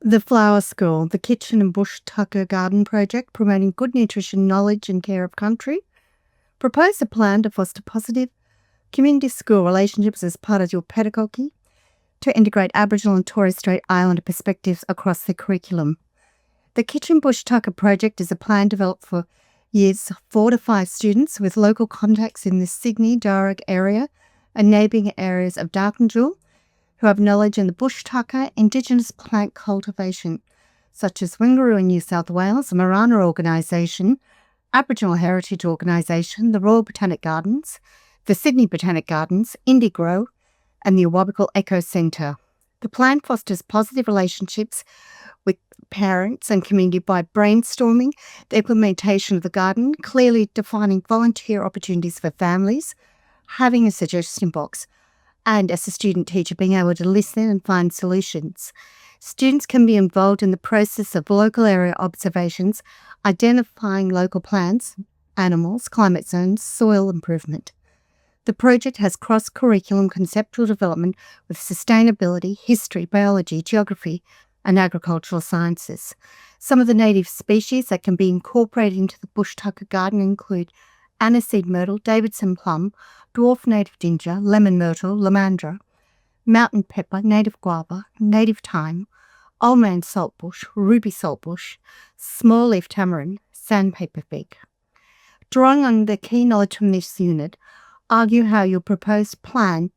The Flower School, the Kitchen and Bush Tucker Garden Project, promoting good nutrition, knowledge and care of country, propose a plan to foster positive community school relationships as part of your pedagogy to integrate Aboriginal and Torres Strait Islander perspectives across the curriculum. The Kitchen Bush Tucker Project is a plan developed for years 4 to 5 students with local contacts in the Sydney-Darug area and neighbouring areas of Darkinjul who have knowledge in the bush tucker Indigenous plant cultivation, such as Wingaroo in New South Wales, the Marana Organisation, Aboriginal Heritage Organisation, the Royal Botanic Gardens, the Sydney Botanic Gardens, Indigrow, and the Awabakal Eco Centre. The plan fosters positive relationships with parents and community by brainstorming the implementation of the garden, clearly defining volunteer opportunities for families, having a suggestion box, and as a student teacher being able to listen and find solutions. Students can be involved in the process of local area observations, identifying local plants, animals, climate zones, soil improvement. The project has cross-curriculum conceptual development with sustainability, history, biology, geography, and agricultural sciences. Some of the native species that can be incorporated into the bush tucker garden include aniseed myrtle, Davidson plum, dwarf native ginger, lemon myrtle, lomandra, mountain pepper, native guava, native thyme, old man saltbush, ruby saltbush, small leaf tamarind, sandpaper fig. Drawing on the key knowledge from this unit, argue how your proposed plan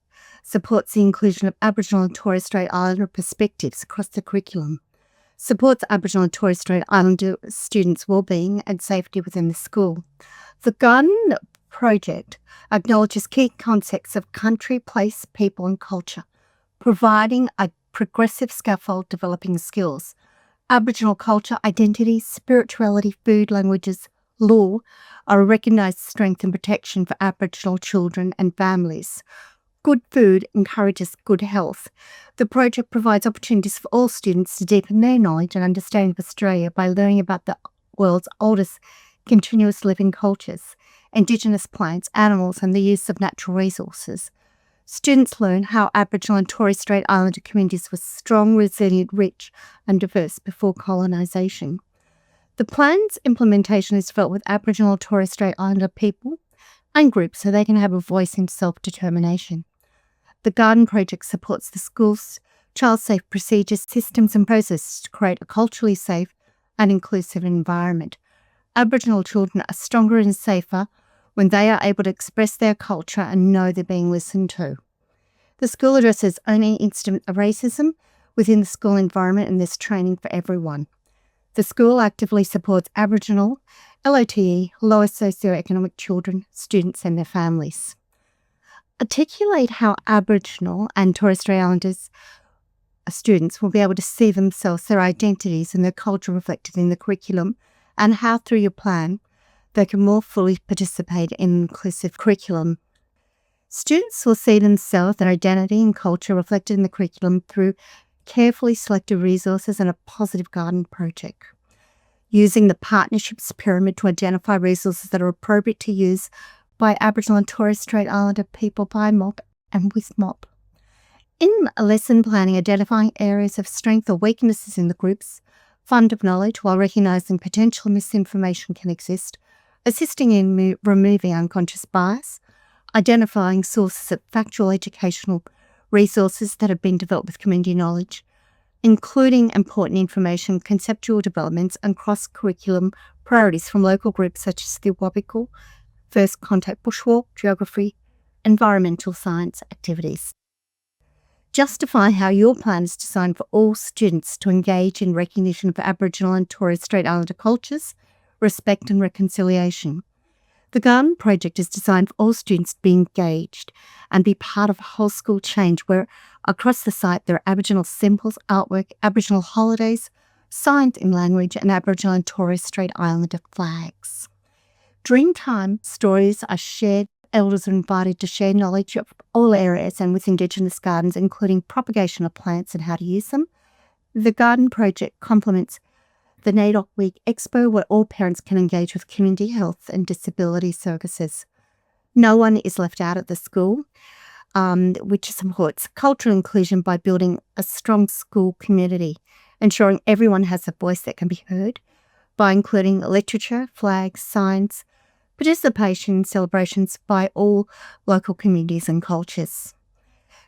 supports the inclusion of Aboriginal and Torres Strait Islander perspectives across the curriculum, supports Aboriginal and Torres Strait Islander students' wellbeing and safety within the school. The garden project acknowledges key concepts of country, place, people and culture, providing a progressive scaffold developing skills. Aboriginal culture, identity, spirituality, food, languages, law are a recognised strength and protection for Aboriginal children and families. Good food encourages good health. The project provides opportunities for all students to deepen their knowledge and understanding of Australia by learning about the world's oldest continuous living cultures, Indigenous plants, animals and the use of natural resources. Students learn how Aboriginal and Torres Strait Islander communities were strong, resilient, rich and diverse before colonisation. The plan's implementation is developed with Aboriginal and Torres Strait Islander people and groups so they can have a voice in self-determination. The Garden Project supports the school's child-safe procedures, systems and processes to create a culturally safe and inclusive environment. Aboriginal children are stronger and safer when they are able to express their culture and know they're being listened to. The school addresses any incident of racism within the school environment and there's training for everyone. The school actively supports Aboriginal, LOTE, lower socioeconomic children, students and their families. Articulate how Aboriginal and Torres Strait Islanders students will be able to see themselves, their identities and their culture reflected in the curriculum, and how through your plan they can more fully participate in an inclusive curriculum. Students will see themselves, their identity and culture reflected in the curriculum through carefully selected resources and a positive garden project. Using the partnerships pyramid to identify resources that are appropriate to use by Aboriginal and Torres Strait Islander people by MOP and with MOP. In lesson planning, identifying areas of strength or weaknesses in the group's fund of knowledge while recognising potential misinformation can exist, assisting in removing unconscious bias, identifying sources of factual educational resources that have been developed with community knowledge, including important information, conceptual developments and cross-curriculum priorities from local groups such as the Awabakal, First Contact Bushwalk, Geography, Environmental Science activities. Justify how your plan is designed for all students to engage in recognition of Aboriginal and Torres Strait Islander cultures, respect and reconciliation. The Garden Project is designed for all students to be engaged and be part of a whole school change where across the site there are Aboriginal symbols, artwork, Aboriginal holidays, signs in language and Aboriginal and Torres Strait Islander flags. Dreamtime stories are shared. Elders are invited to share knowledge of all areas and with Indigenous gardens, including propagation of plants and how to use them. The Garden Project complements the NAIDOC Week Expo, where all parents can engage with community health and disability services. No one is left out at the school, which supports cultural inclusion by building a strong school community ensuring everyone has a voice that can be heard by including literature, flags, signs, participation in celebrations by all local communities and cultures.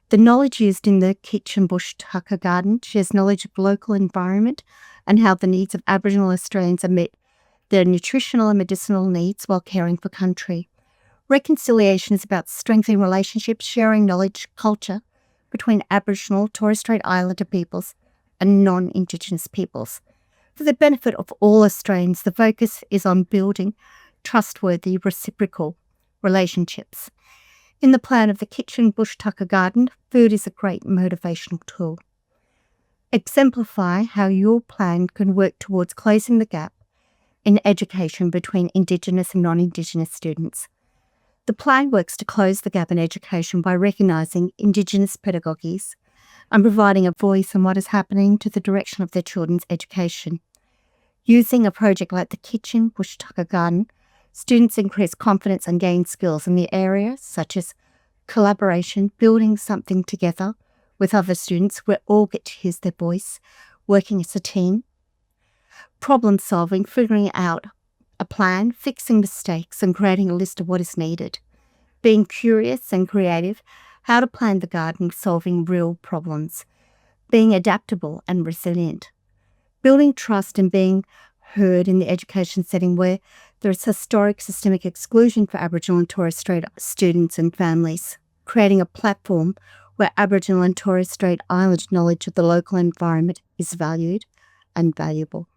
The knowledge used in the Kitchen Bush Tucker Garden shares knowledge of local environment and how the needs of Aboriginal Australians are met, their nutritional and medicinal needs while caring for country. Reconciliation is about strengthening relationships, sharing knowledge, culture between Aboriginal, Torres Strait Islander peoples and non-Indigenous peoples. For the benefit of all Australians, the focus is on building trustworthy, reciprocal relationships. In the plan of the Kitchen Bush Tucker Garden, food is a great motivational tool. Exemplify how your plan can work towards closing the gap in education between Indigenous and non-Indigenous students. The plan works to close the gap in education by recognising Indigenous pedagogies and providing a voice in what is happening to the direction of their children's education. Using a project like the Kitchen Bush Tucker Garden, students increase confidence and gain skills in the areas such as collaboration, building something together with other students where all get to use their voice, working as a team, problem solving, figuring out a plan, fixing mistakes and creating a list of what is needed, being curious and creative, how to plan the garden, solving real problems, being adaptable and resilient, building trust and being heard in the education setting where there is historic systemic exclusion for Aboriginal and Torres Strait students and families, creating a platform where Aboriginal and Torres Strait Islander knowledge of the local environment is valued and valuable.